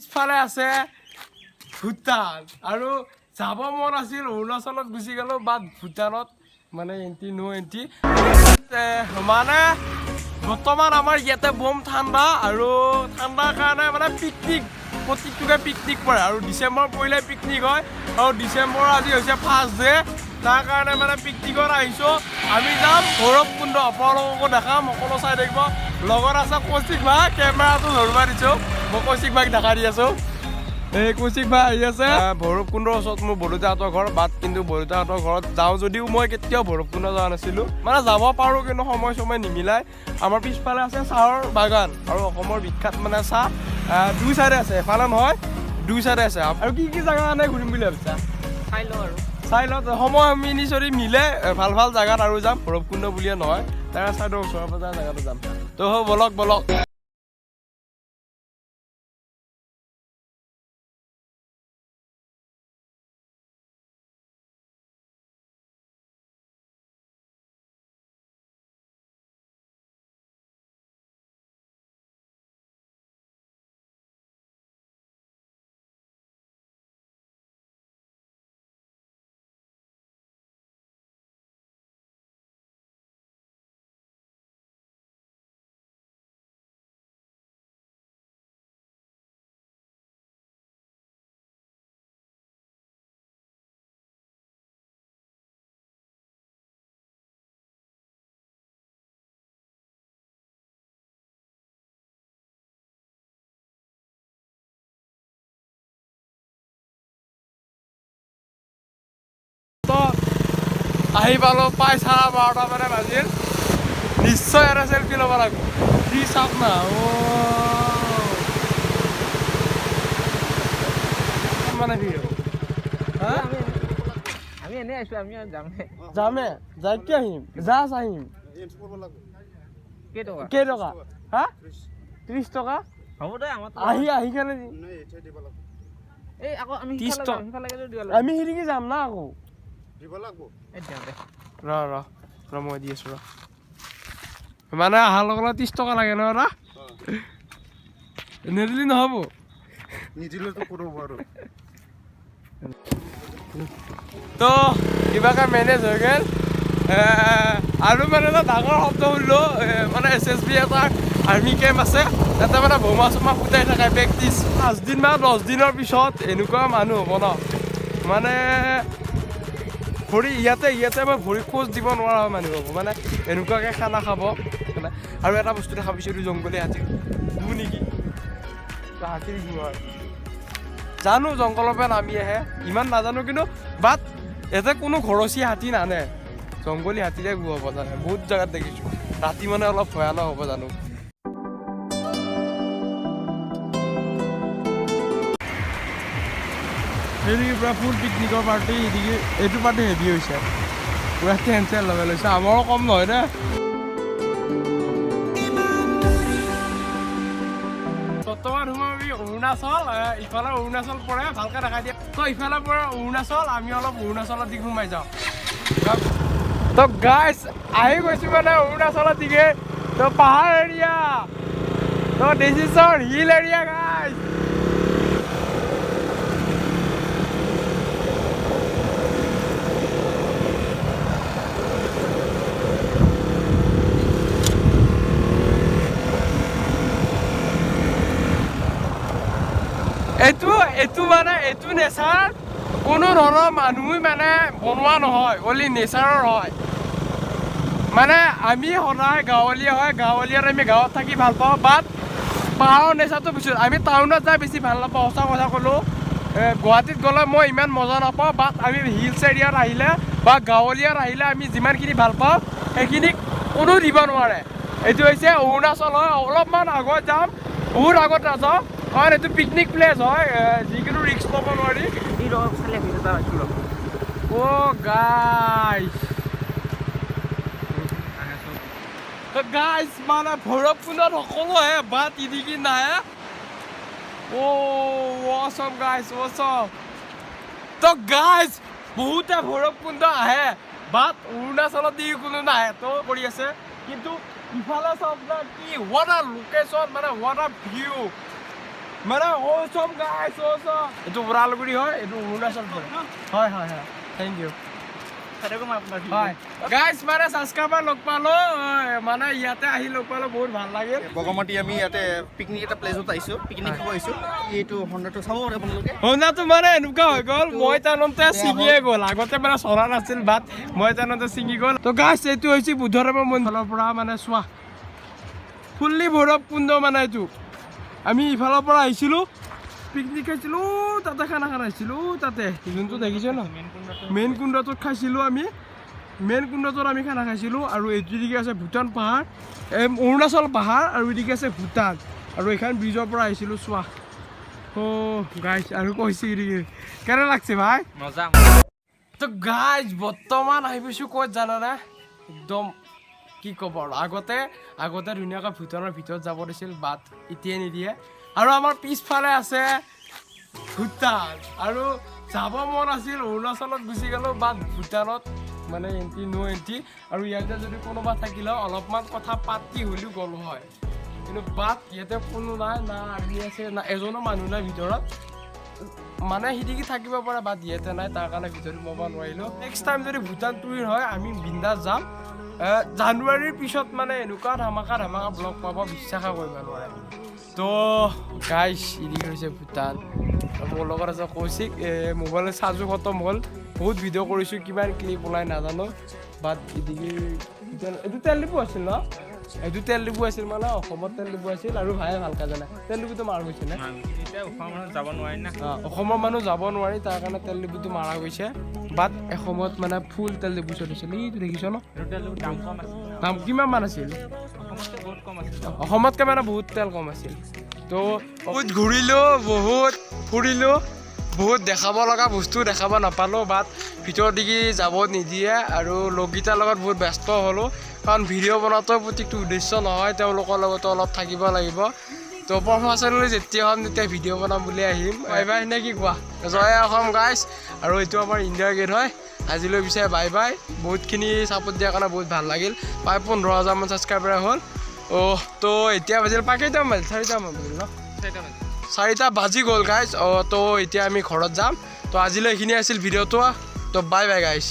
পিছফালে আছে ভূটান আৰু যাব মন আছিল অৰুণাচলত গুচি গ'লো বাট ভূটানত মানে এণ্ট্ৰি নো এণ্ট্ৰি মানে বৰ্তমান আমাৰ ইয়াতে বম ঠাণ্ডা আৰু ঠাণ্ডাৰ কাৰণে মানে পিকনিক প্ৰত্যেকটোকে পিকনিক পৰে আৰু ডিচেম্বৰ পৰিলে পিকনিক হয় আৰু ডিচেম্বৰ আজি হৈছে 1 ডে তাৰ কাৰণে মানে পিকনিকত আহিছোঁ আমি যাম ভৈৰৱকুণ্ড আপোনালোককো দেখাম সকলো চাই থাকিব লগত আছে কৌশিক ভাই কেমেৰাটো ধৰিব দিছোঁ মই কৌশিক ভাইক দেখা দি আছোঁ এই কৌশিক ভাই আহি আছে ভৈৰৱকুণ্ডৰ ওচৰত মোৰ বৰদেউতাহঁতৰ ঘৰ বাট কিন্তু বৰদেউতাহঁতৰ ঘৰত যাওঁ যদিও মই কেতিয়াও ভৈৰৱকুণ্ড যোৱা নাছিলোঁ মানে যাব পাৰোঁ কিন্তু সময় নিমিলাই আমাৰ পিছফালে আছে চাহৰ বাগান আৰু অসমৰ বিখ্যাত মানে চাহ দুই চাইডে আছে এফালে নহয় দুই চাইডে আছে আৰু কি কি জেগা আনে ঘূৰিম বুলি ভাবিছা চাই লওঁ সময় মিলি মিলে ভাল ভাল জেগাত আৰু যাম ভৈৰৱকুণ্ড বুলিয়ে নহয় তাৰ চাইডৰ ওচৰে পাজৰে জেগাটো যাম তো বলক আহি পালোঁ প্ৰায় 12:30 মানে বাজিল নিশ্চয় এটা চেল্ফি ল'ব লাগিব কি চাপ না মানে ভিৰ আমি এনেই আছোঁ আমি যামে যাই কি আহিম জাষ্ট আহিম কেইটকা হা 30 টকা হ'ব দে আহি কেনে আমি সিদিকি যাম না আকৌ মই দি আছো মানে অহাৰ লগে 30 টকা লাগে ন নিদিলি নহ'ব তো কিবাকে মেনেজ হৈ গ'ল আৰু মানে এটা ডাঙৰ শব্দ শুনিলোঁ মানে SSB এটা আৰ্মি কেম্প আছে তাতে মানে বোমা চোমা ফুটাই থাকে প্ৰেক্টিচ 5 দিন বা 10 দিনৰ পিছত এনেকুৱা মানুহ হ'ব ন মানে ভৰি ইয়াতে মই ভৰি খোজ দিব নোৱাৰা মানুহ হ'ব মানে এনেকুৱাকৈ খানা খাব মানে আৰু এটা বস্তু দেখা পাইছোঁ এইটো জংঘলী হাতী দু নেকি হাতীৰ আৰু জানো জংঘলৰ পৰা নামি আহে ইমান নাজানো কিন্তু বাট ইয়াতে কোনো ঘৰচীয়া হাতী নানে জংঘলী হাতীৰে গু হ'ব জানে বহুত জেগাত দেখিছোঁ ৰাতি মানে অলপ ভয়ানক হ'ব জানো এইদিকে পুৰা ফুল পিকনিকৰ পাৰ্টি এইদিকে এইটো পাৰ্টি হেভি হৈছে পুৰা টেণ্ট চেণ্ট লগাই লৈছে আমাৰো কম নহয় দে বৰ্তমান সময় আমি অৰুণাচল ইফালে অৰুণাচল পৰে ভালকৈ দেখাই দিয়ে তো ইফালে পৰে অৰুণাচল আমি অলপ অৰুণাচলৰ দিশ সোমাই যাওঁ তো গাইজ আহি গৈছোঁ মানে অৰুণাচলৰ দিকে তো পাহাৰ এৰিয়া তো this is our hill area guys এইটো নেচাৰ কোনো ধৰণৰ মানুহে মানে বনোৱা নহয় অনলি নেচাৰৰ হয় মানে আমি সদায় গাঁৱলীয়াত আমি গাঁৱত থাকি ভাল পাওঁ বাট পাহাৰৰ নেচাৰটো বেছি আমি টাউনত যাই বেছি ভাল নাপাওঁ সঁচা কথা ক'লোঁ গুৱাহাটীত গ'লে মই ইমান মজা নাপাওঁ বাট আমি হিলছ এৰিয়াত আহিলে বা গাঁৱলীয়াত আহিলে আমি যিমানখিনি ভাল পাওঁ সেইখিনি কোনো দিব নোৱাৰে এইটো হৈছে অৰুণাচল হয় অলপমান আগত যাম বহুত আগত নাযাওঁ কাৰণ এইটো পিকনিক প্লেচ হয় যিকোনো ৰিস্ক ল'ব নোৱাৰি গাইজ মানে ভৈৰৱকুণ্ডত সকলো আহে বাট ইদিকি নাহে awesome guys awesome তো গাইজ বহুতে ভৈৰৱকুণ্ড আহে বাট অৰুণাচলত দি কোনো নাহে তো কৰি আছে কিন্তু ইফালে চাওক না কি what a location মানে what a view মানে awesome guys awesome এইটো ওৰালগুৰি হয় এইটো অৰুণাচল পৰে হয় হয় হয় থ্যাংক ইউ গাইজ মানে সাবস্ক্ৰাইবাৰ লগ পালো মানে ইয়াতে আহি লগ পালো বহুত ভাল লাগিল বগমাটি আমি ইয়াতে পিকনিক এটা প্লেছত আহিছো পিকনিক খাব আহিছো এইটো হন্ডাটো চাব পাৰে আপোনালোকে হন্ডাটো মানে এনেকুৱা হৈ গ'ল মই টানতে ছিঙিয়ে গ'ল আগতে মানে চলা নাছিল বাট মই টানতে ছিঙি গ'ল তো গাইজ এইটো হৈছে বুদ্ধৰামৰ মন্দিৰৰ পৰা মানে চোৱা ফুল্লি ভৈৰৱকুণ্ড মানে এইটো আমি ইফালৰ পৰা আহিছিলোঁ পিকনিক খাইছিলোঁ তাতে খানা খাইছিলোঁ তাতে যোনটো দেখিছে ন মেইন কুণ্ডটোত খাইছিলোঁ আমি মেইন কুণ্ডটোত আমি খানা খাইছিলোঁ আৰু এইদিকে আছে ভূটান পাহাৰ অৰুণাচল পাহাৰ আৰু এদিকে আছে ভূটান আৰু এইখন ব্ৰিজৰ পৰা আহিছিলোঁ চোৱা গাইজ আৰু কৈছে কেনে লাগছে ভাই মজা তো গাইজ বৰ্তমান আহি পাইছোঁ ক'ত জানানে একদম কি ক'ব আৰু আগতে ধুনীয়াকৈ ভূটানৰ ভিতৰত যাব দিছিল বাট এতিয়া নিদিয়ে আৰু আমাৰ পিছফালে আছে ভূটান আৰু যাব মন আছিল অৰুণাচলত গুচি গ'লোঁ বাট ভূটানত মানে এণ্ট্ৰি ন' এণ্ট্ৰি আৰু ইয়াতে যদি কোনোবা থাকিলে অলপমান কথা পাতি হ'লেও গ'লো হয় কিন্তু বাট ইয়াতে কোনো নাই না আৰ্মি আছে না এজনো মানুহ নাই ভিতৰত মানে সিদিকি থাকিব পাৰে বাট ইয়াতে নাই তাৰ কাৰণে ভিতৰত সোমাব নোৱাৰিলোঁ নেক্সট টাইম যদি ভূটান টুৰ হয় আমি বিন্দাছ যাম জানুৱাৰীৰ পিছত মানে এনেকুৱা ধামাকা ব্লগ পাব বিশ্বাসে কৰিব নোৱাৰে তো গাইজ এদিকে হৈছে ভূটান মোৰ লগত আছে কৌশিক মোবাইলৰ চাৰ্জো খতম হ'ল বহুত ভিডিঅ' কৰিছোঁ কিমান ক্লিপ ওলাই নাজানো বাট এদিকে এইটো তেল ডিপু আছিল ন এইটো তেল ডিপু আছিল মানে অসমত তেল ডিপু আছিল আৰু ভায়ে ভালকৈ জানে তেল ডিপুটো মাৰা গৈছে নে যাব নোৱাৰি না অসমৰ মানুহ যাব নোৱাৰি তাৰ কাৰণে তেল ডিপুটো মাৰা গৈছে বাট এসময়ত মানে ফুল তেল ডিপু চলিছিল এইটো দেখিছ ন দাম কিমান মান আছিল অসমতকৈ মানে বহুত তেল কম আছিল তো বহুত ঘূৰিলোঁ বহুত ফুৰিলোঁ বহুত দেখাব লগা বস্তু দেখাব নাপালোঁ বাট ভিতৰৰ দিগি যাব নিদিয়ে আৰু লগকেইটাৰ লগত বহুত ব্যস্ত হ'লোঁ কাৰণ ভিডিঅ' বনোৱাটো প্ৰত্যেকটো উদ্দেশ্য নহয় তেওঁলোকৰ লগতো অলপ থাকিব লাগিব তো প্ৰফেচনেলি যেতিয়া হ'ম তেতিয়া ভিডিঅ' বনাম বুলি আহিম বাই বাই নে কি কোৱা জয় অসম গাইজ আৰু এইটো আমাৰ ইণ্ডিয়া গেট হয় আজিলৈ বিচাৰে বাই বাই বহুতখিনি ছাপোৰ্ট দিয়াৰ কাৰণে বহুত ভাল লাগিল প্ৰায় 15,000মান ছাবস্ক্ৰাইবাৰ হ'ল তো এতিয়া বাজিল কেইটামান বাজিল 4টামান বাজিল ন 4টা বাজি গ'ল গাইজ তো এতিয়া আমি ঘৰত যাম তো আজিলৈ এইখিনি আছিল ভিডিঅ'টো তো বাই বাই গাইজ